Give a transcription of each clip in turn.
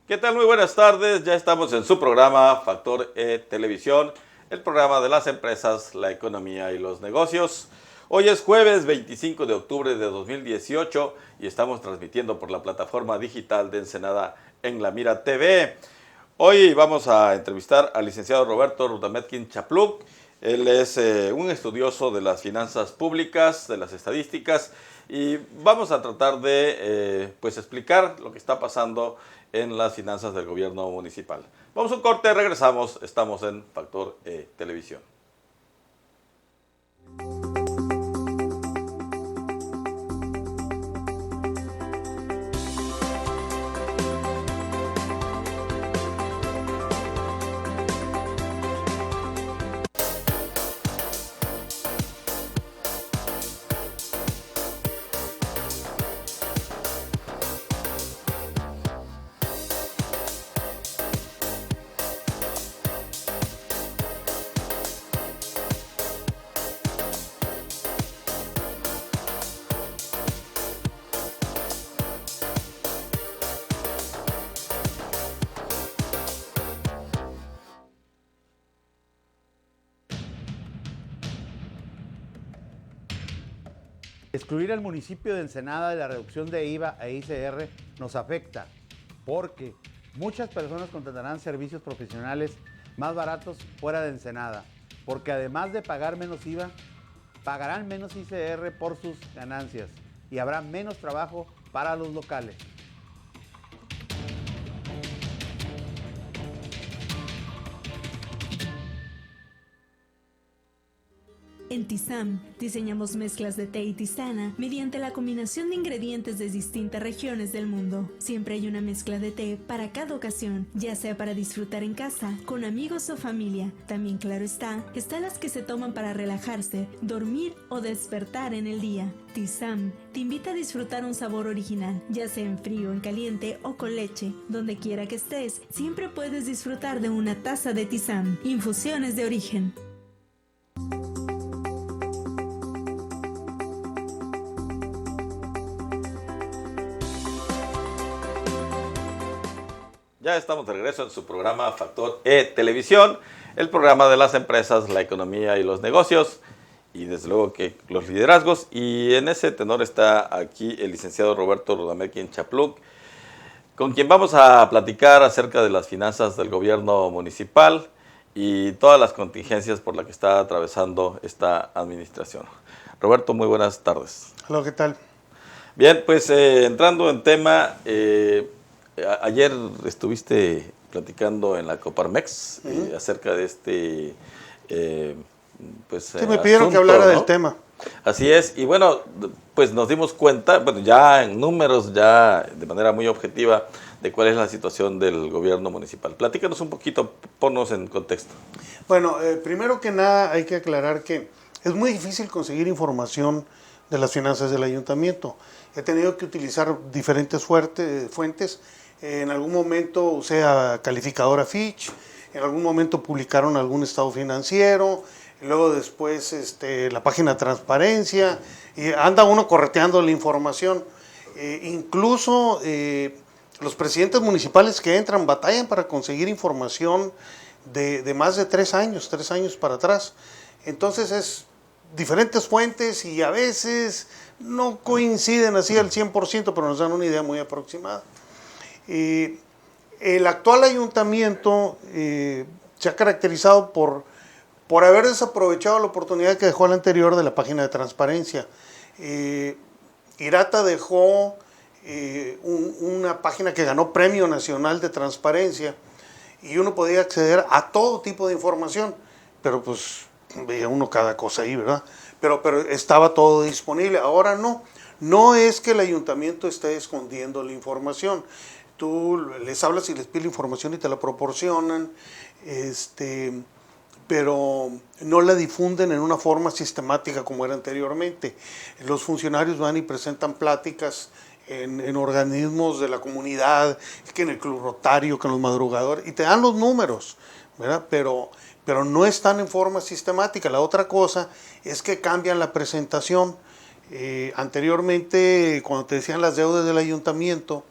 ¿Qué tal? Muy buenas tardes. Ya estamos en su programa Factor Televisión, el programa de las empresas, la economía y los negocios. Hoy es jueves 25 de octubre de 2018 y estamos transmitiendo por la plataforma digital de Ensenada en La Mira TV. Hoy vamos a entrevistar al licenciado Roberto Rudametkin Chapluc. Él es un estudioso de las finanzas públicas, de las estadísticas, y vamos a tratar de explicar lo que está pasando en las finanzas del gobierno municipal. Vamos a un corte, regresamos, estamos en Factor Televisión. Excluir al municipio de Ensenada de la reducción de IVA e ICR nos afecta porque muchas personas contratarán servicios profesionales más baratos fuera de Ensenada, porque además de pagar menos IVA, pagarán menos ICR por sus ganancias y habrá menos trabajo para los locales. En Tizam, diseñamos mezclas de té y tisana mediante la combinación de ingredientes de distintas regiones del mundo. Siempre hay una mezcla de té para cada ocasión, ya sea para disfrutar en casa, con amigos o familia. También, claro están las que se toman para relajarse, dormir o despertar en el día. Tizam te invita a disfrutar un sabor original, ya sea en frío, en caliente o con leche. Donde quiera que estés, siempre puedes disfrutar de una taza de Tizam. Infusiones de origen. Ya estamos de regreso en su programa Factor Televisión, el programa de las empresas, la economía y los negocios, y desde luego que los liderazgos. Y en ese tenor está aquí el licenciado Roberto Rudametkin Chapluc, con quien vamos a platicar acerca de las finanzas del gobierno municipal y todas las contingencias por las que está atravesando esta administración. Roberto, muy buenas tardes. Hola, ¿qué tal? Bien, pues entrando en tema, ayer estuviste platicando en la Coparmex acerca de este Sí, me pidieron que hablara, ¿no?, del tema. Así es, y bueno, pues nos dimos cuenta, bueno, ya en números, ya de manera muy objetiva, de cuál es la situación del gobierno municipal. Platícanos un poquito, ponnos en contexto. Bueno, primero que nada hay que aclarar que es muy difícil conseguir información de las finanzas del ayuntamiento. He tenido que utilizar diferentes fuentes. En algún momento usé a calificadora Fitch, en algún momento publicaron algún estado financiero, y luego después la página de transparencia, y anda uno correteando la información. Incluso los presidentes municipales que entran batallan para conseguir información de más de 3 años para atrás. Entonces es diferentes fuentes y a veces no coinciden así al 100%, pero nos dan una idea muy aproximada. El actual ayuntamiento se ha caracterizado por haber desaprovechado la oportunidad que dejó el anterior de la página de transparencia. Irata dejó una página que ganó Premio Nacional de Transparencia y uno podía acceder a todo tipo de información, pero pues veía uno cada cosa ahí, ¿verdad? Pero estaba todo disponible. Ahora no es que el ayuntamiento esté escondiendo la información. Tú les hablas y les pides la información y te la proporcionan, pero no la difunden en una forma sistemática como era anteriormente. Los funcionarios van y presentan pláticas en organismos de la comunidad, que en el Club Rotario, que en los madrugadores, y te dan los números, ¿verdad? Pero no están en forma sistemática. La otra cosa es que cambian la presentación. Anteriormente, cuando te decían las deudas del ayuntamiento,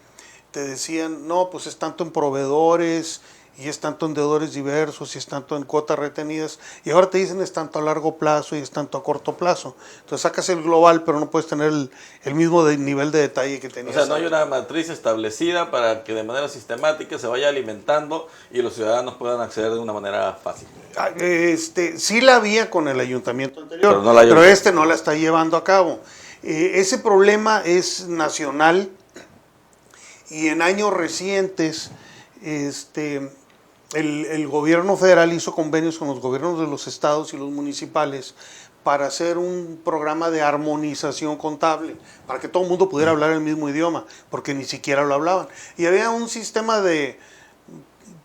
te decían, no, pues es tanto en proveedores, y es tanto en deudores diversos, y es tanto en cuotas retenidas, y ahora te dicen es tanto a largo plazo y es tanto a corto plazo. Entonces sacas el global, pero no puedes tener el mismo nivel de detalle que tenías. O sea, no hay una matriz establecida para que de manera sistemática se vaya alimentando y los ciudadanos puedan acceder de una manera fácil. Sí la había con el ayuntamiento anterior, pero, no la no la está llevando a cabo. Ese problema es nacional y en años recientes el gobierno federal hizo convenios con los gobiernos de los estados y los municipales para hacer un programa de armonización contable, para que todo el mundo pudiera hablar el mismo idioma, porque ni siquiera lo hablaban. Y había un sistema de,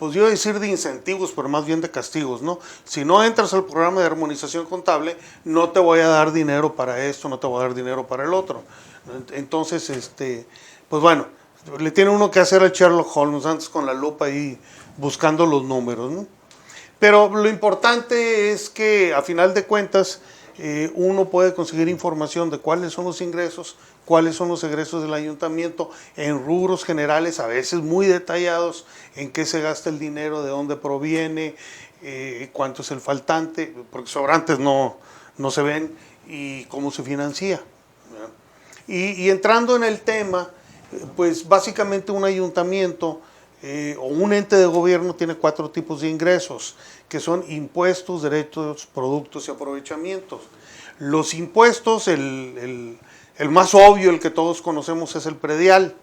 pues yo iba a decir de incentivos, pero más bien de castigos, ¿no? Si no entras al programa de armonización contable, no te voy a dar dinero para esto, no te voy a dar dinero para el otro. Entonces, pues bueno, le tiene uno que hacer a Sherlock Holmes antes con la lupa ahí buscando los números, ¿no? Pero lo importante es que a final de cuentas uno puede conseguir información de cuáles son los ingresos, cuáles son los egresos del ayuntamiento en rubros generales, a veces muy detallados, en qué se gasta el dinero, de dónde proviene, cuánto es el faltante, porque sobrantes no se ven, y cómo se financia. Y entrando en el tema, pues básicamente un ayuntamiento o un ente de gobierno tiene 4 tipos de ingresos, que son impuestos, derechos, productos y aprovechamientos. Los impuestos, el más obvio, el que todos conocemos, es el predial,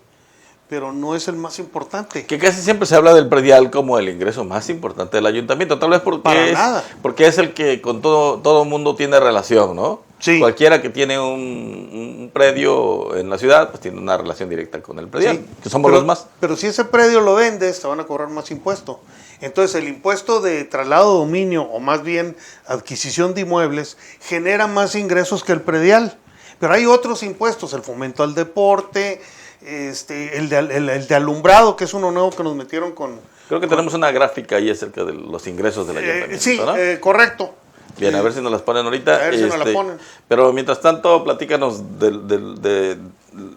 pero no es el más importante. Que casi siempre se habla del predial como el ingreso más importante del ayuntamiento, tal vez porque es el que con todo mundo tiene relación, ¿no? Sí. Cualquiera que tiene un predio en la ciudad, pues tiene una relación directa con el predial, Sí, que somos los más. Pero si ese predio lo vendes, te van a cobrar más impuesto. Entonces el impuesto de traslado de dominio, o más bien adquisición de inmuebles, genera más ingresos que el predial. Pero hay otros impuestos, el fomento al deporte, el de alumbrado, que es uno nuevo que nos metieron con... Creo que tenemos una gráfica ahí acerca de los ingresos del ayuntamiento, sí, ¿no? Correcto. Bien, a ver si nos las ponen ahorita. A ver si nos la ponen. Pero mientras tanto, platícanos de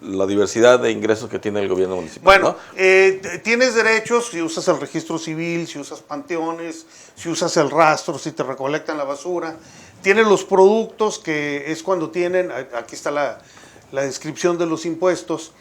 la diversidad de ingresos que tiene el gobierno municipal. Bueno, ¿no? tienes derechos si usas el registro civil, si usas panteones, si usas el rastro, si te recolectan la basura. Tienes los productos, que es cuando tienen, aquí está la descripción de los impuestos.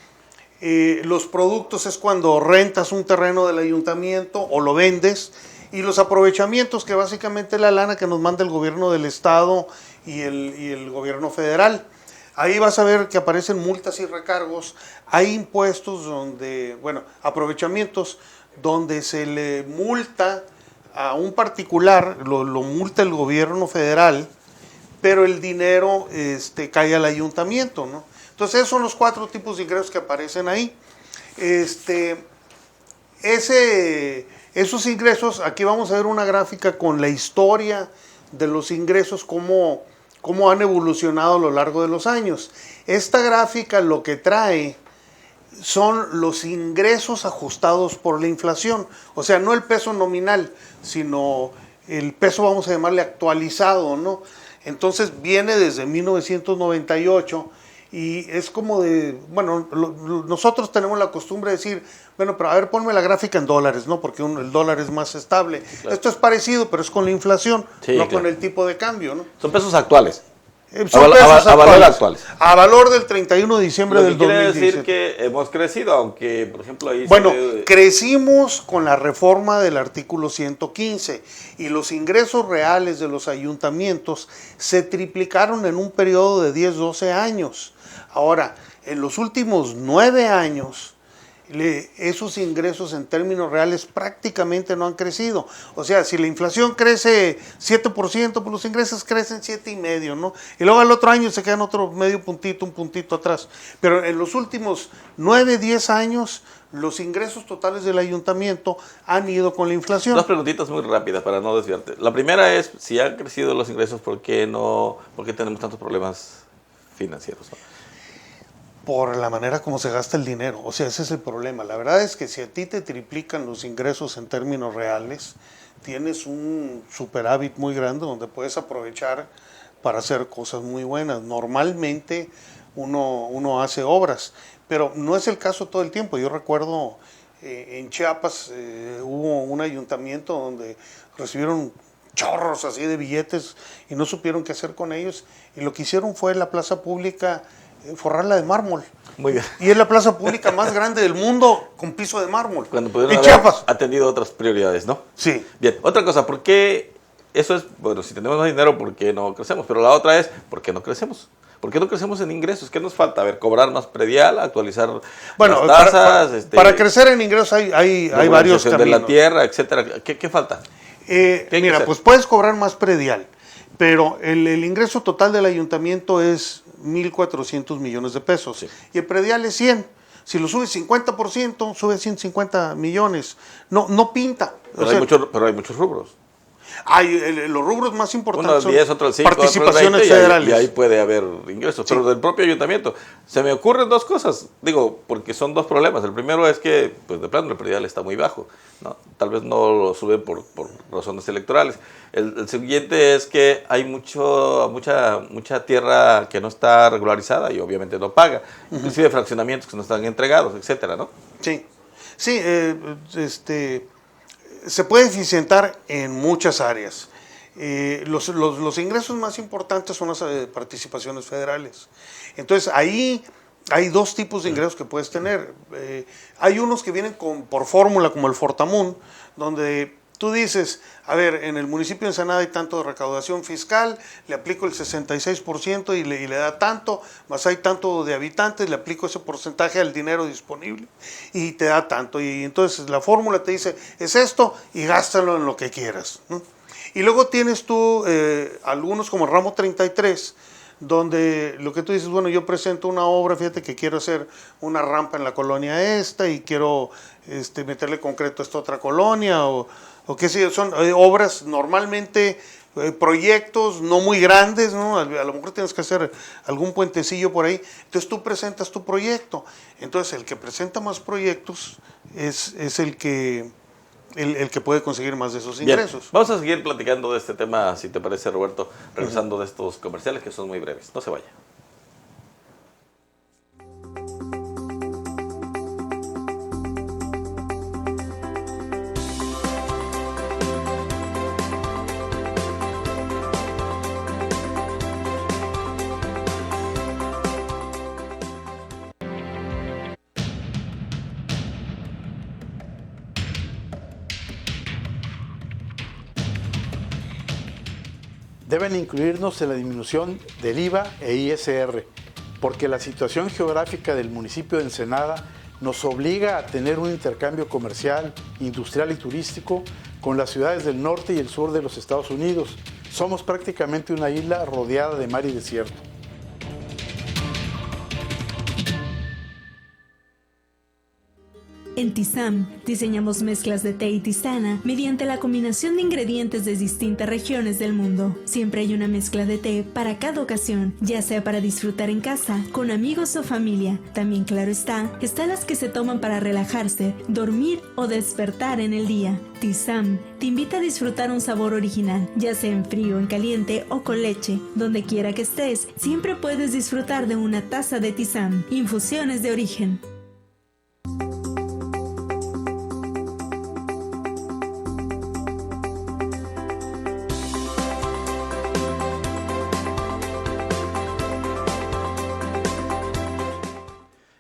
Los productos es cuando rentas un terreno del ayuntamiento o lo vendes. Y los aprovechamientos, que básicamente es la lana que nos manda el gobierno del estado y el gobierno federal. Ahí vas a ver que aparecen multas y recargos. Hay impuestos donde, bueno, aprovechamientos donde se le multa a un particular, lo multa el gobierno federal, pero el dinero cae al ayuntamiento, ¿no? Entonces esos son los 4 tipos de ingresos que aparecen ahí. Esos ingresos, aquí vamos a ver una gráfica con la historia de los ingresos, cómo han evolucionado a lo largo de los años. Esta gráfica lo que trae son los ingresos ajustados por la inflación, o sea, no el peso nominal, sino el peso, vamos a llamarle actualizado, ¿no? Entonces viene desde 1998 y es como de, bueno, nosotros tenemos la costumbre de decir, bueno, pero a ver, ponme la gráfica en dólares, ¿no? Porque el dólar es más estable. Claro. Esto es parecido, pero es con la inflación, sí, no claro, con el tipo de cambio, ¿no? Son pesos actuales. A valor actuales. A valor del 31 de diciembre del 2017. Quiere decir que hemos crecido, aunque, por ejemplo, ahí... Bueno, crecimos con la reforma del artículo 115 y los ingresos reales de los ayuntamientos se triplicaron en un periodo de 10, 12 años. Ahora, en los últimos 9 años, esos ingresos en términos reales prácticamente no han crecido. O sea, si la inflación crece 7%, pues los ingresos crecen 7,5%, ¿no? Y luego al otro año se quedan otro medio puntito, un puntito atrás. Pero en los últimos 9, 10 años, los ingresos totales del ayuntamiento han ido con la inflación. 2 preguntitas muy rápidas para no desviarte. La primera es, si han crecido los ingresos, ¿por qué tenemos tantos problemas financieros, ¿no? Por la manera como se gasta el dinero, o sea, ese es el problema. La verdad es que si a ti te triplican los ingresos en términos reales, tienes un superávit muy grande donde puedes aprovechar para hacer cosas muy buenas. Normalmente uno hace obras, pero no es el caso todo el tiempo. Yo recuerdo en Chiapas hubo un ayuntamiento donde recibieron chorros así de billetes y no supieron qué hacer con ellos, y lo que hicieron fue la plaza pública forrarla de mármol. Muy bien. Y es la plaza pública más grande del mundo con piso de mármol. Cuando pudieron en haber Chiapas. atendido otras prioridades, ¿no? Sí. Bien, otra cosa, ¿por qué? Eso es, bueno, si tenemos más dinero, ¿por qué no crecemos? Pero la otra es, ¿por qué no crecemos? ¿Por qué no crecemos en ingresos? ¿Qué nos falta? A ver, cobrar más predial, actualizar Bueno, las tasas. para crecer en ingresos hay varios caminos. De la tierra, etcétera. ¿Qué falta? Mira, pues puedes cobrar más predial, pero el ingreso total del ayuntamiento es 1.400 millones de pesos. Sí. Y el predial es 100. Si lo subes 50%, sube 150 millones. No pinta. Pero, O sea, hay muchos rubros. hay los rubros más importantes Uno al 10, otro al 5, participaciones otro al 20, federales. y ahí puede haber ingresos. Sí. Pero del propio ayuntamiento, se me ocurren dos cosas. Digo, porque son dos problemas. El primero es que, pues de plano, el predial está muy bajo, ¿no? Tal vez no lo suben por razones electorales. El siguiente es que hay mucha tierra que no está regularizada y obviamente no paga. Inclusive fraccionamientos que no están entregados, etcétera, ¿no? Sí, sí, se puede eficientar en muchas áreas. Los ingresos más importantes son las participaciones federales. Entonces, ahí hay dos tipos de ingresos que puedes tener. Hay unos que vienen por fórmula, como el Fortamun, donde tú dices, a ver, en el municipio de Ensenada hay tanto de recaudación fiscal, le aplico el 66% y le da tanto, más hay tanto de habitantes, le aplico ese porcentaje al dinero disponible y te da tanto. Y entonces la fórmula te dice, es esto y gástalo en lo que quieras, ¿no? Y luego tienes tú algunos como el ramo 33, donde lo que tú dices, bueno, yo presento una obra, fíjate que quiero hacer una rampa en la colonia esta y quiero meterle concreto a esta otra colonia, o qué sé yo, son obras normalmente, proyectos no muy grandes, ¿no? A lo mejor tienes que hacer algún puentecillo por ahí, entonces tú presentas tu proyecto, entonces el que presenta más proyectos es el que puede conseguir más de esos ingresos. Bien, vamos a seguir platicando de este tema, si te parece, Roberto, regresando de estos comerciales que son muy breves. No se vaya. Deben incluirnos en la disminución del IVA e ISR, porque la situación geográfica del municipio de Ensenada nos obliga a tener un intercambio comercial, industrial y turístico con las ciudades del norte y el sur de los Estados Unidos. Somos prácticamente una isla rodeada de mar y desierto. En Tizam, diseñamos mezclas de té y tisana mediante la combinación de ingredientes de distintas regiones del mundo. Siempre hay una mezcla de té para cada ocasión, ya sea para disfrutar en casa, con amigos o familia. También, claro están las que se toman para relajarse, dormir o despertar en el día. Tizam te invita a disfrutar un sabor original, ya sea en frío, en caliente o con leche. Donde quiera que estés, siempre puedes disfrutar de una taza de Tizam. Infusiones de origen.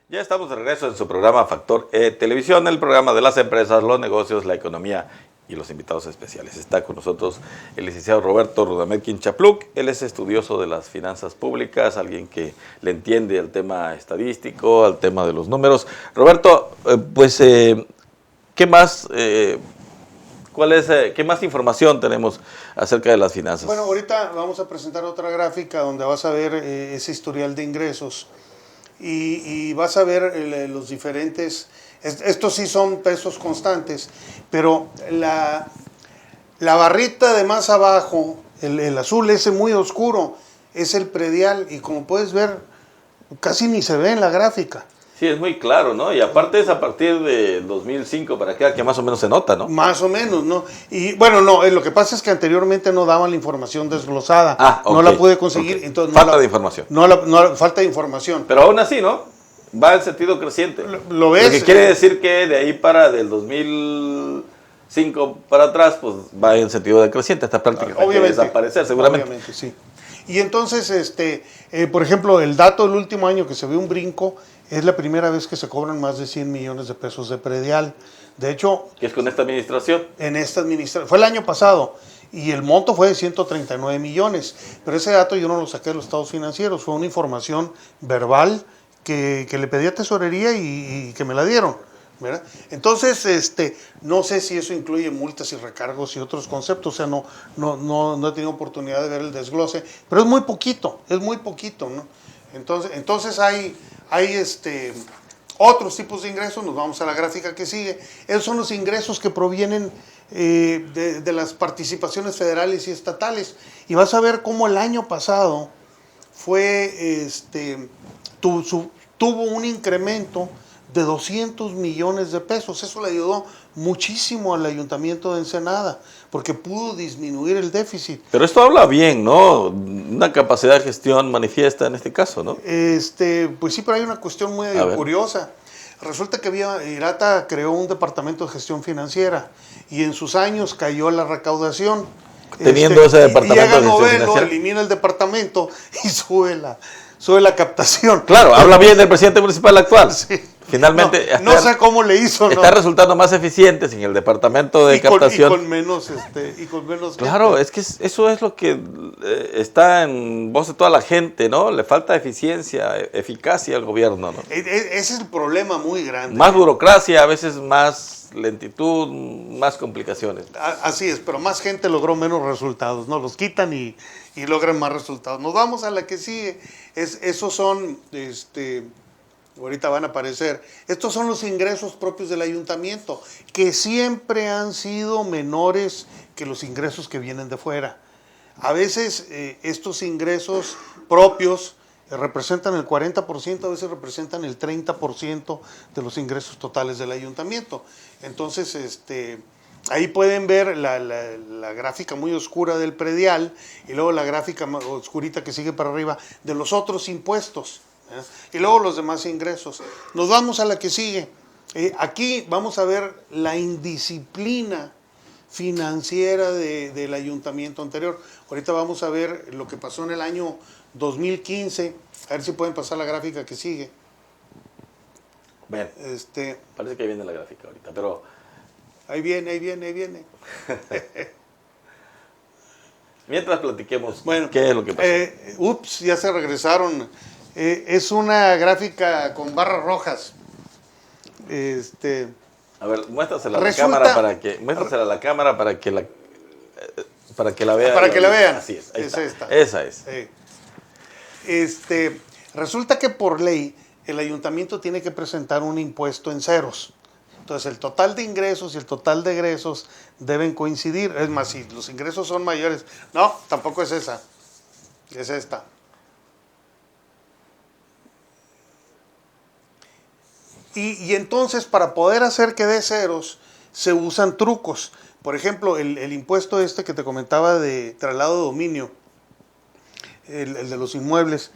Ya estamos de regreso en su programa Factor Televisión, el programa de las empresas, los negocios, la economía y los invitados especiales. Está con nosotros el licenciado Roberto Rudametkin Chapluc. Él es estudioso de las finanzas públicas, alguien que le entiende al tema estadístico, al tema de los números. Roberto, ¿qué más? ¿Qué más información tenemos acerca de las finanzas? Bueno, ahorita vamos a presentar otra gráfica donde vas a ver ese historial de ingresos. Y vas a ver los diferentes, estos sí son pesos constantes, pero la barrita de más abajo, el azul ese muy oscuro, es el predial y como puedes ver, casi ni se ve en la gráfica. Sí, es muy claro, ¿no? Y aparte es a partir de 2005 para acá que más o menos se nota, ¿no? Más o menos, ¿no? Y bueno, no, lo que pasa es que anteriormente no daban la información desglosada. Okay, no la pude conseguir. Okay. Entonces Falta de información. Falta de información. Pero aún así, ¿no? va en sentido creciente. Lo ves. Lo que quiere decir que de ahí del 2005 para atrás, pues va en sentido decreciente, hasta prácticamente Obviamente, desaparecer, seguramente. Obviamente, sí. Y entonces, por ejemplo, el dato del último año que se ve un brinco, es la primera vez que se cobran más de 100 millones de pesos de predial. De hecho, Que es con esta administración. en esta administración, fue el año pasado, y el monto fue de 139 millones, pero ese dato yo no lo saqué de los estados financieros, fue una información verbal que le pedí a tesorería y que me la dieron, ¿verdad? Entonces, no sé si eso incluye multas y recargos y otros conceptos, o sea, no he tenido oportunidad de ver el desglose, pero es muy poquito, ¿no? Entonces hay otros tipos de ingresos, nos vamos a la gráfica que sigue. Esos son los ingresos que provienen de las participaciones federales y estatales. Y vas a ver cómo el año pasado tuvo un incremento de 200 millones de pesos. Eso le ayudó muchísimo al Ayuntamiento de Ensenada, porque pudo disminuir el déficit. Pero esto habla bien, ¿no? Una capacidad de gestión manifiesta en este caso, ¿no? Pues sí, pero hay una cuestión muy curiosa. Resulta que IRATA creó un departamento de gestión financiera y en sus años cayó la recaudación. Teniendo ese departamento llega de gestión Novelo, financiera. elimina el departamento y sube la captación. Claro, habla bien del presidente municipal actual. Sí. Finalmente, no sé cómo le hizo, está resultando más eficiente sin el departamento de captación. Y con menos Claro, gente. es que eso es lo que está en voz de toda la gente, ¿no? Le falta eficiencia, eficacia al gobierno, ¿no? Ese es el problema muy grande. Más burocracia, a veces más lentitud, más complicaciones. Así es, pero más gente logró menos resultados, ¿no? Los quitan y logran más resultados. Nos vamos a la que sigue. Esos son, ahorita van a aparecer, estos son los ingresos propios del ayuntamiento, que siempre han sido menores que los ingresos que vienen de fuera. A veces estos ingresos propios representan el 40%, a veces representan el 30% de los ingresos totales del ayuntamiento. Entonces, ahí pueden ver la gráfica muy oscura del predial y luego la gráfica más oscurita que sigue para arriba de los otros impuestos, ¿eh? Y luego los demás ingresos. Nos vamos a la que sigue. Aquí vamos a ver la indisciplina financiera del ayuntamiento anterior. Ahorita vamos a ver lo que pasó en el año 2015. A ver si pueden pasar la gráfica que sigue. Bien, parece que viene la gráfica ahorita, pero... Ahí viene. Mientras platiquemos, Bueno, ¿qué es lo que pasó? Ya se regresaron. Es una gráfica con barras rojas. A ver, muéstrasela a la cámara para que la vean. Para que la vean. Así es, Es esta. Esa es. Resulta que por ley el ayuntamiento tiene que presentar un impuesto en ceros. Entonces el total de ingresos y el total de egresos deben coincidir. Es más, si los ingresos son mayores, no, tampoco es esa, es esta. Y entonces para poder hacer que dé ceros se usan trucos. Por ejemplo, el impuesto que te comentaba de traslado de dominio, el de los inmuebles,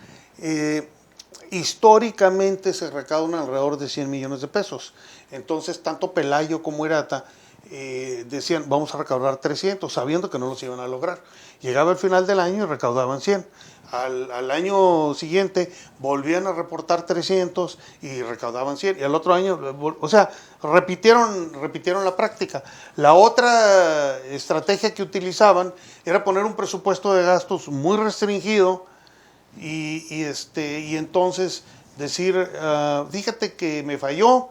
históricamente se recaudan alrededor de 100 millones de pesos. Entonces, tanto Pelayo como IRATA decían, vamos a recaudar 300, sabiendo que no los iban a lograr. Llegaba el final del año y recaudaban 100. Al año siguiente volvían a reportar 300 y recaudaban 100. Y al otro año, o sea, repitieron la práctica. La otra estrategia que utilizaban era poner un presupuesto de gastos muy restringido y entonces decir, fíjate que me falló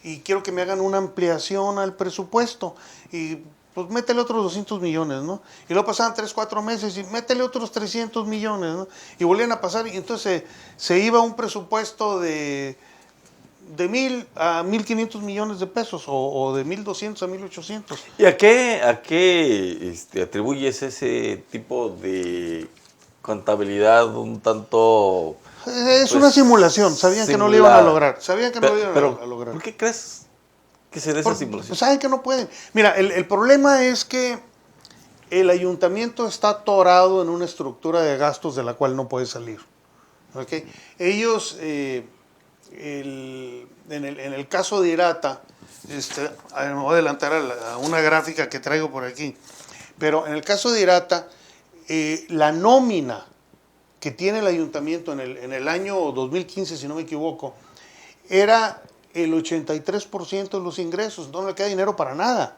y quiero que me hagan una ampliación al presupuesto y pues métele otros 200 millones, ¿no? Y luego pasaban 3, 4 meses y métele otros 300 millones, ¿no? Y volvían a pasar y entonces se iba un presupuesto de 1,000 a 1,500 millones de pesos o de 1,200 a 1,800. ¿Y a qué atribuyes ese tipo de contabilidad un tanto... Es una simulación, sabían que no lo iban a lograr, lograr. ¿Por qué crees que se dé esa simulación? Pues saben que no pueden. Mira, el problema es que el ayuntamiento está atorado en una estructura de gastos de la cual no puede salir. ¿Okay? Ellos en el caso de Irata, a ver, me voy a adelantar a una gráfica que traigo por aquí, pero en el caso de Irata, la nómina que tiene el ayuntamiento en el año 2015, si no me equivoco, era el 83% de los ingresos, no le queda dinero para nada.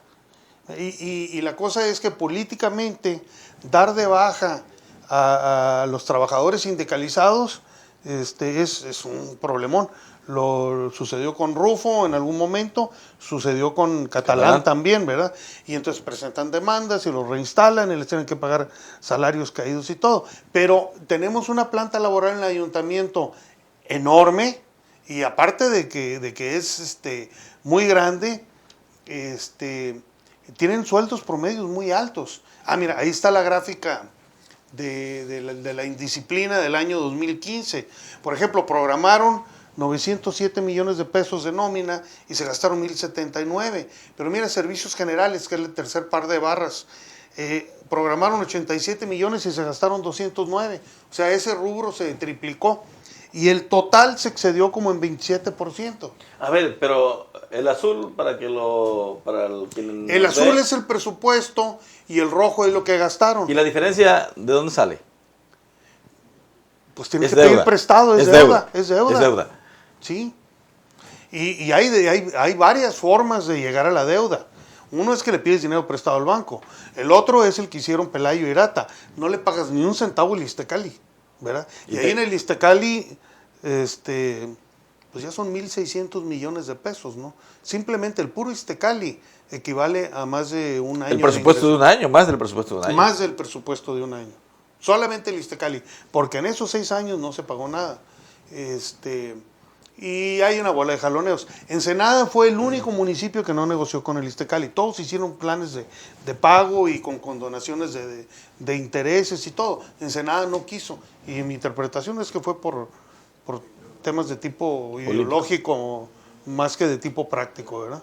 Y la cosa es que políticamente dar de baja a los trabajadores sindicalizados es un problemón. Lo sucedió con Rufo en algún momento, sucedió con Catalán también, ¿verdad? Y entonces presentan demandas y los reinstalan y les tienen que pagar salarios caídos y todo. Pero tenemos una planta laboral en el ayuntamiento enorme y aparte de que es muy grande, tienen sueldos promedios muy altos. Ah, mira, ahí está la gráfica de la indisciplina del año 2015. Por ejemplo, programaron 907 millones de pesos de nómina y se gastaron 1,079. Pero mira, servicios generales, que es el tercer par de barras, programaron 87 millones y se gastaron 209. O sea, ese rubro se triplicó. Y el total se excedió como en 27%. A ver, pero el azul el azul es el presupuesto y el rojo es lo que gastaron. ¿Y la diferencia de dónde sale? Pues tienes que pedir prestado, es deuda. Es deuda. Sí. Y hay varias formas de llegar a la deuda. Uno es que le pides dinero prestado al banco. El otro es el que hicieron Pelayo y Irata. No le pagas ni un centavo al Iztecali, ¿verdad? Y ahí en el Iztecali, pues ya son 1,600 millones de pesos, ¿no? Simplemente el puro Iztecali equivale a más de un año. El presupuesto de un año, más del presupuesto de un año. Más del presupuesto de un año. Solamente el Iztecali, porque en esos 6 años no se pagó nada. Y hay una bola de jaloneos. Ensenada fue el único municipio que no negoció con el Iztecali. Todos hicieron planes de pago y con condonaciones de intereses y todo. Ensenada no quiso. Y mi interpretación es que fue por temas de tipo ideológico más que de tipo práctico, ¿verdad?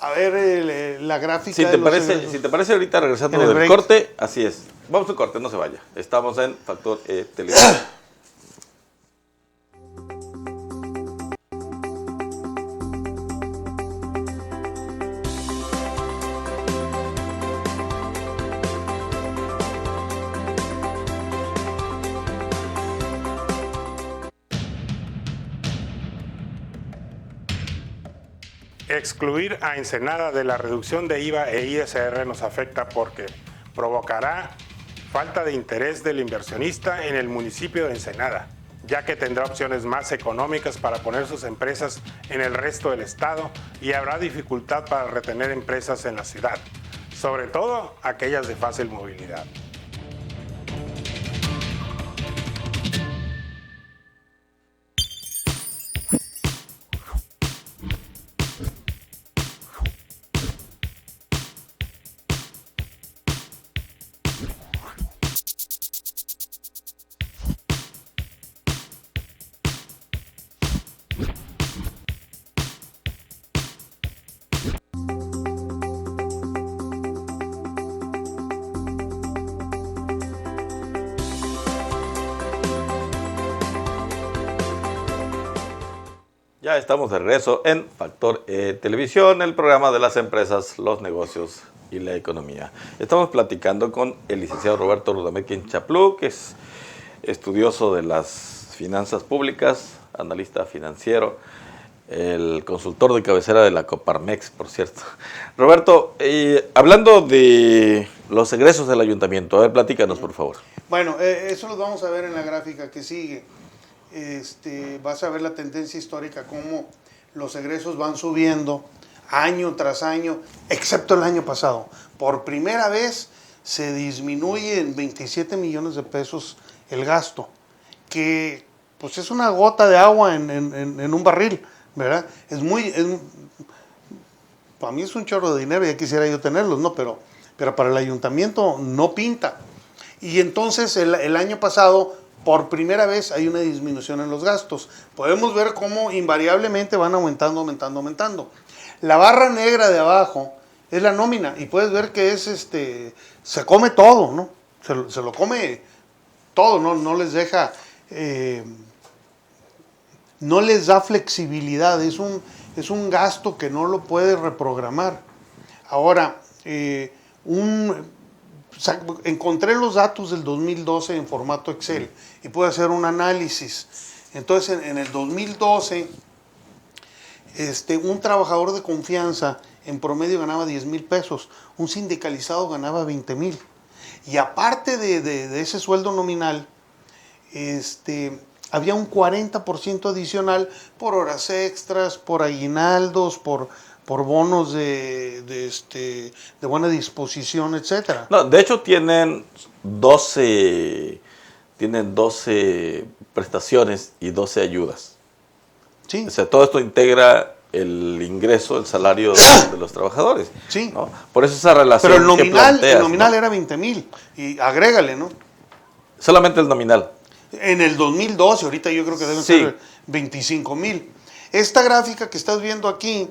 A ver, la gráfica. Si te parece ahorita regresando del corte, así es. Vamos al corte, no se vaya. Estamos en Factor Televisión. Excluir a Ensenada de la reducción de IVA e ISR nos afecta porque provocará falta de interés del inversionista en el municipio de Ensenada, ya que tendrá opciones más económicas para poner sus empresas en el resto del estado y habrá dificultad para retener empresas en la ciudad, sobre todo aquellas de fácil movilidad. Ya estamos de regreso en Factor Televisión, el programa de las empresas, los negocios y la economía. Estamos platicando con el licenciado Roberto Rudamequin Chaplú, que es estudioso de las finanzas públicas, analista financiero, el consultor de cabecera de la Coparmex, por cierto. Roberto, hablando de los egresos del ayuntamiento, a ver, platícanos, por favor. Bueno, eso lo vamos a ver en la gráfica que sigue. Vas a ver la tendencia histórica, cómo los egresos van subiendo año tras año, excepto el año pasado. Por primera vez se disminuye en 27 millones de pesos el gasto, que pues es una gota de agua en un barril, ¿verdad? Para mí es un chorro de dinero, ya quisiera yo tenerlos, ¿no? Pero para el ayuntamiento no pinta. Y entonces el año pasado, por primera vez hay una disminución en los gastos. Podemos ver cómo invariablemente van aumentando. La barra negra de abajo es la nómina y puedes ver que es se come todo, ¿no? Se lo come todo, no les deja, no les da flexibilidad, es un gasto que no lo puede reprogramar. Ahora, encontré los datos del 2012 en formato Excel y pude hacer un análisis. Entonces, en el 2012, un trabajador de confianza en promedio ganaba 10,000 pesos, un sindicalizado ganaba 20,000. Y aparte de ese sueldo nominal, había un 40% adicional por horas extras, por aguinaldos, por bonos de buena disposición, etcétera. No, de hecho tienen 12 prestaciones y 12 ayudas. Sí. O sea, todo esto integra el ingreso, el salario de los trabajadores. Sí. ¿no? Por eso esa relación Pero el que planteas, nominal ¿no? era 20,000. Y agrégale, ¿no? Solamente el nominal. En el 2012, ahorita yo creo que deben ser 25,000. Esta gráfica que estás viendo aquí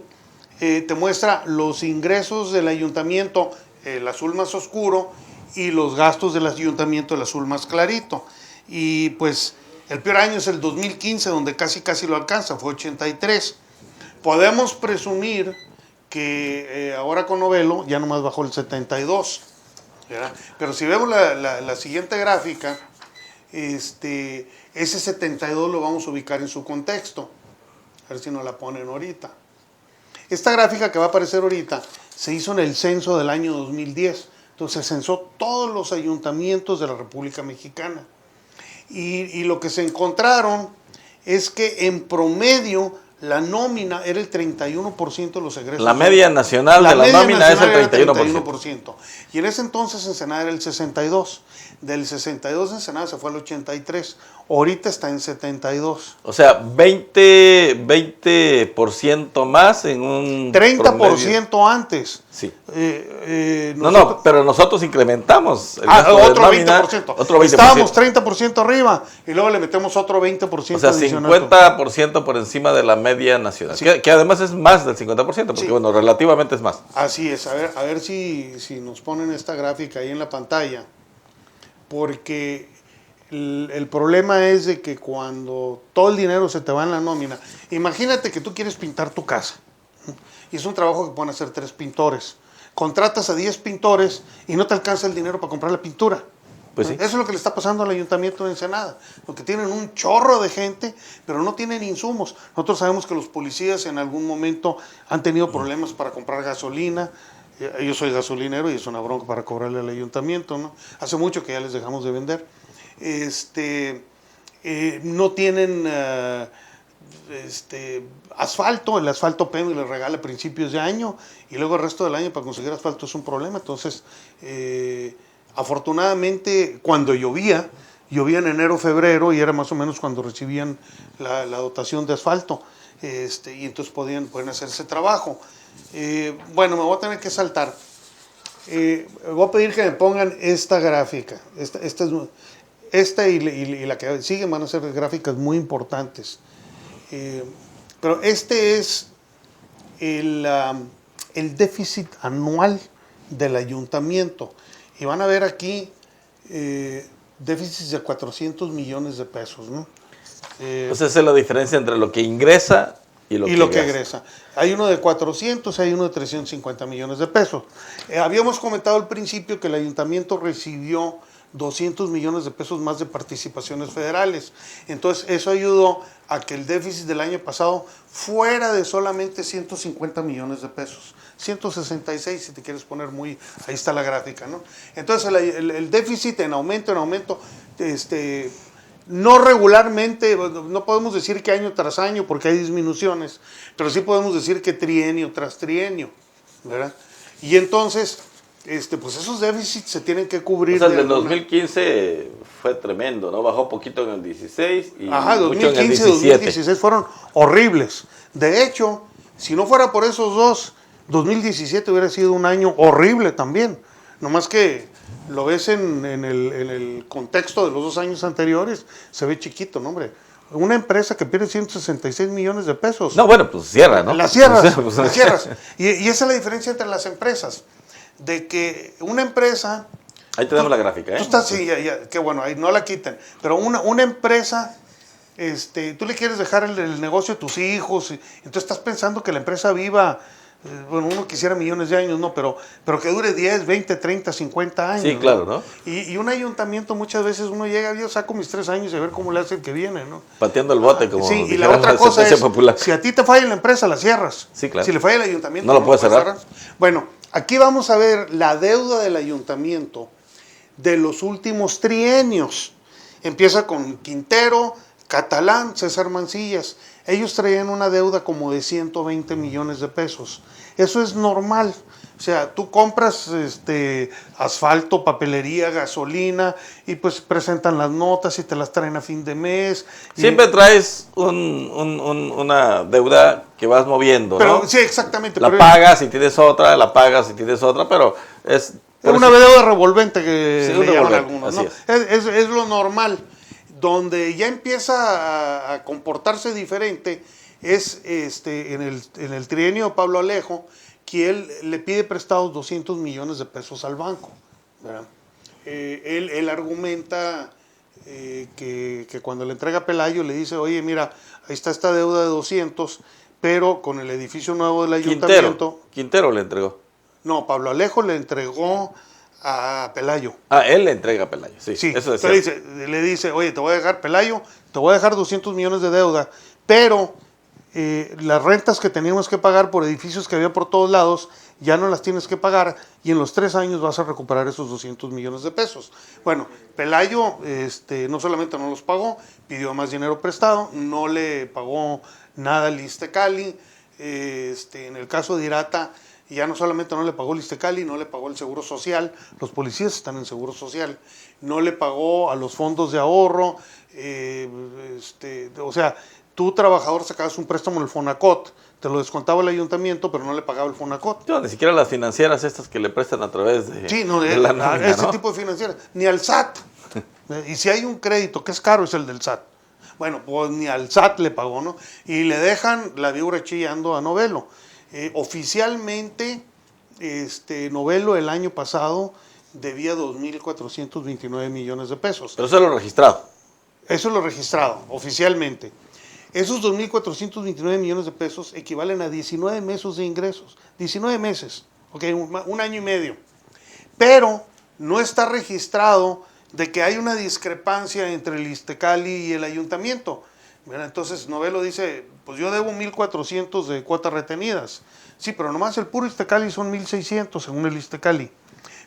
te muestra los ingresos del ayuntamiento, el azul más oscuro, y los gastos del ayuntamiento, el azul más clarito. Y pues el peor año es el 2015, donde casi lo alcanza, fue 83. Podemos presumir que ahora con Novelo ya nomás bajó el 72. ¿verdad? Pero si vemos la siguiente gráfica, ese 72 lo vamos a ubicar en su contexto. A ver si nos la ponen ahorita. Esta gráfica que va a aparecer ahorita se hizo en el censo del año 2010. Entonces se censó todos los ayuntamientos de la República Mexicana. Y lo que se encontraron es que en promedio la nómina era el 31% de los egresos. La media nacional de la nómina es el 31%. Y en ese entonces Ensenada era el 62%. Del 62 de Ensenada se fue al 83%. Ahorita está en 72%. O sea, 20% más en un 30% promedio. Antes. Sí. Nosotros, pero nosotros incrementamos el otro nómina, 20%. Otro 20%. Estábamos 30% arriba y luego le metemos otro 20% O sea, adicional. 50% por encima de la media nacional. Sí. Que además es más del 50%, porque Sí. bueno, relativamente es más. Así es. A ver si nos ponen esta gráfica ahí en la pantalla. Porque el problema es de que cuando todo el dinero se te va en la nómina, imagínate que tú quieres pintar tu casa. Y es un trabajo que pueden hacer 3 pintores. Contratas a 10 pintores y no te alcanza el dinero para comprar la pintura. Pues sí. Eso es lo que le está pasando al Ayuntamiento de Ensenada, porque tienen un chorro de gente, pero no tienen insumos. Nosotros sabemos que los policías en algún momento han tenido problemas para comprar gasolina. Yo soy gasolinero y es una bronca para cobrarle al ayuntamiento, ¿no? Hace mucho que ya les dejamos de vender. No tienen asfalto, el asfalto PEMI les regala a principios de año y luego el resto del año para conseguir asfalto es un problema. Entonces, afortunadamente, cuando llovía en enero, febrero y era más o menos cuando recibían la dotación de asfalto, y entonces pueden hacer ese trabajo. Bueno, me voy a tener que saltar. Voy a pedir que me pongan esta gráfica. Esta y la que sigue van a ser gráficas muy importantes. Pero este es el déficit anual del ayuntamiento. Y van a ver aquí déficits de 400 millones de pesos, ¿no? Entonces esa es la diferencia entre lo que ingresa y lo que egresa. Hay uno de 400, hay uno de 350 millones de pesos. Habíamos comentado al principio que el ayuntamiento recibió 200 millones de pesos más de participaciones federales. Entonces eso ayudó a que el déficit del año pasado fuera de solamente 150 millones de pesos. 166 si te quieres poner muy... Ahí está la gráfica, ¿no? Entonces el déficit en aumento, no regularmente, no podemos decir que año tras año porque hay disminuciones, pero sí podemos decir que trienio tras trienio, ¿verdad? Y entonces, pues esos déficits se tienen que cubrir. O sea, el 2015 fue tremendo, ¿no? Bajó poquito en el 16 y mucho 2015 en el y 17. 2016 fueron horribles. De hecho, si no fuera por esos dos, 2017 hubiera sido un año horrible también. Nomás que lo ves en el contexto de los 2 años anteriores, se ve chiquito, ¿no, hombre? Una empresa que pierde 166 millones de pesos. No, bueno, pues cierra, ¿no? Las cierras, las cierras. Y esa es la diferencia entre las empresas. De que una empresa Ahí tenemos la gráfica, ¿eh? Tú estás, sí, qué bueno, ahí no la quiten. Pero una empresa, tú le quieres dejar el negocio a tus hijos, entonces estás pensando que la empresa viva, bueno, uno quisiera millones de años, no, pero que dure 10, 20, 30, 50 años. Sí, claro, ¿no? Y un ayuntamiento muchas veces uno llega, yo saco mis 3 años y a ver cómo le hace el que viene, ¿no? Pateando el bote, como sí, y dijeron la otra la cosa sentencia es, popular. si a ti te falla la empresa, la cierras. Sí, claro. Si le falla el ayuntamiento, No lo puedes cerrar. Bueno, aquí vamos a ver la deuda del ayuntamiento de los últimos trienios. Empieza con Quintero, Catalán, César Mancillas. Ellos traían una deuda como de 120 millones de pesos. Eso es normal. O sea, tú compras asfalto, papelería, gasolina y pues presentan las notas y te las traen a fin de mes. Siempre traes una deuda que vas moviendo, pero, ¿no? Sí, exactamente. La pero pagas y tienes otra, la pagas y tienes otra, pero es... es una deuda revolvente que Sí, le llaman revolvente, algunos, ¿no? así Es lo normal. Donde ya empieza a comportarse diferente es en el trienio de Pablo Alejo, que él le pide prestados 200 millones de pesos al banco, ¿verdad? Él argumenta que cuando le entrega a Pelayo le dice, oye, mira, ahí está esta deuda de 200, pero con el edificio nuevo del ayuntamiento... Quintero le entregó. No, Pablo Alejo le entregó a Pelayo. Ah, él le entrega a Pelayo, sí. Sí, eso es entonces le dice, oye, te voy a dejar, Pelayo, te voy a dejar 200 millones de deuda, pero las rentas que teníamos que pagar por edificios que había por todos lados, ya no las tienes que pagar y en los 3 años vas a recuperar esos 200 millones de pesos. Bueno, Pelayo no solamente no los pagó, pidió más dinero prestado, no le pagó nada al Ixtecali, en el caso de Irata, ya no solamente no le pagó el Ixtecali, no le pagó el Seguro Social, los policías están en Seguro Social, no le pagó a los fondos de ahorro, o sea, tú trabajador sacabas un préstamo en el Fonacot, te lo descontaba el ayuntamiento, pero no le pagaba el Fonacot. No, ni siquiera las financieras estas que le prestan a través de, sí, no, de la nómina, ese ¿no? tipo de financieras, ni al SAT. Y si hay un crédito que es caro, es el del SAT. Bueno, pues ni al SAT le pagó, ¿no? Y le dejan la víbora chillando a Novelo. Oficialmente, Novelo el año pasado debía 2.429 millones de pesos. Pero eso es lo registrado. Eso es lo registrado, oficialmente. Esos 2.429 millones de pesos equivalen a 19 meses de ingresos. 19 meses, ok, un año y medio. Pero no está registrado de que hay una discrepancia entre el Ixtecali y el ayuntamiento. Entonces Novelo dice, pues yo debo 1.400 de cuotas retenidas. Sí, pero nomás el puro Ixtecali son 1.600 según el Ixtecali.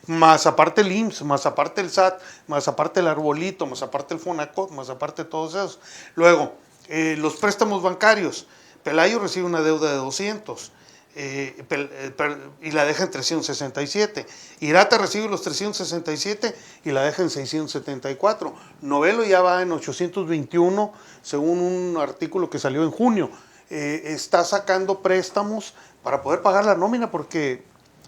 Más aparte el IMSS, más aparte el SAT, más aparte el Arbolito, más aparte el Fonacot, más aparte todos esos. Luego, los préstamos bancarios. Pelayo recibe una deuda de 200 y la deja en 367. Irata recibe los 367 y la deja en 674. Novelo ya va en 821, según un artículo que salió en junio. Está sacando préstamos para poder pagar la nómina porque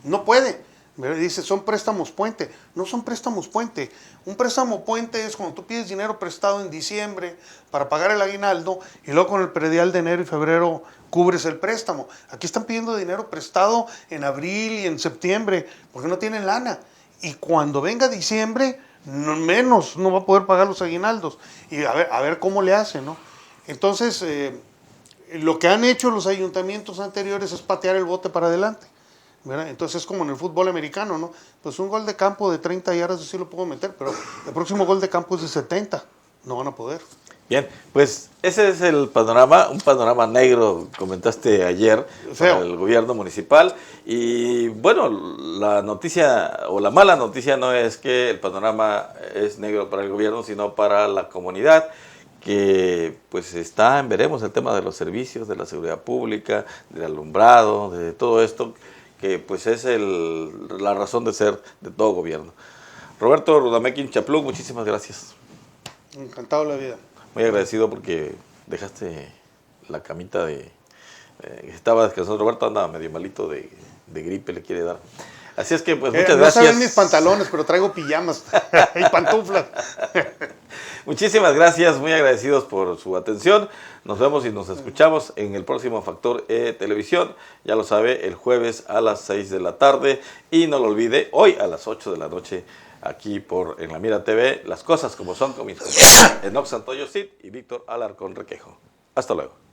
no puede. Dice, son préstamos puente. No son préstamos puente. Un préstamo puente es cuando tú pides dinero prestado en diciembre para pagar el aguinaldo y luego con el predial de enero y febrero cubres el préstamo. Aquí están pidiendo dinero prestado en abril y en septiembre porque no tienen lana. Y cuando venga diciembre, menos no va a poder pagar los aguinaldos. Y a ver cómo le hacen, ¿no? Entonces, lo que han hecho los ayuntamientos anteriores es patear el bote para adelante. ¿Verdad? Entonces es como en el fútbol americano, ¿no? Pues un gol de campo de 30 yardas sí lo puedo meter, pero el próximo gol de campo es de 70, no van a poder. Bien, pues ese es el panorama, un panorama negro, comentaste ayer, para el gobierno municipal. Y bueno, la noticia o la mala noticia no es que el panorama es negro para el gobierno, sino para la comunidad, que pues está en veremos el tema de los servicios, de la seguridad pública, del alumbrado, de todo esto, que pues es la razón de ser de todo gobierno. Roberto Rudamequin Chapluc, muchísimas gracias. Encantado de la vida. Muy agradecido porque dejaste la camita estaba descansando. Roberto anda medio malito de gripe, le quiere dar. Así es que pues muchas gracias. No saben mis pantalones, pero traigo pijamas y pantuflas. Muchísimas gracias, muy agradecidos por su atención. Nos vemos y nos escuchamos en el próximo Factor Televisión. Ya lo sabe, el jueves a las 6 de la tarde. Y no lo olvide, hoy a las 8 de la noche aquí en La Mira TV, las cosas como son con mis compañeros Enoc Santoyo Cid y Víctor Alarcón Requejo. Hasta luego.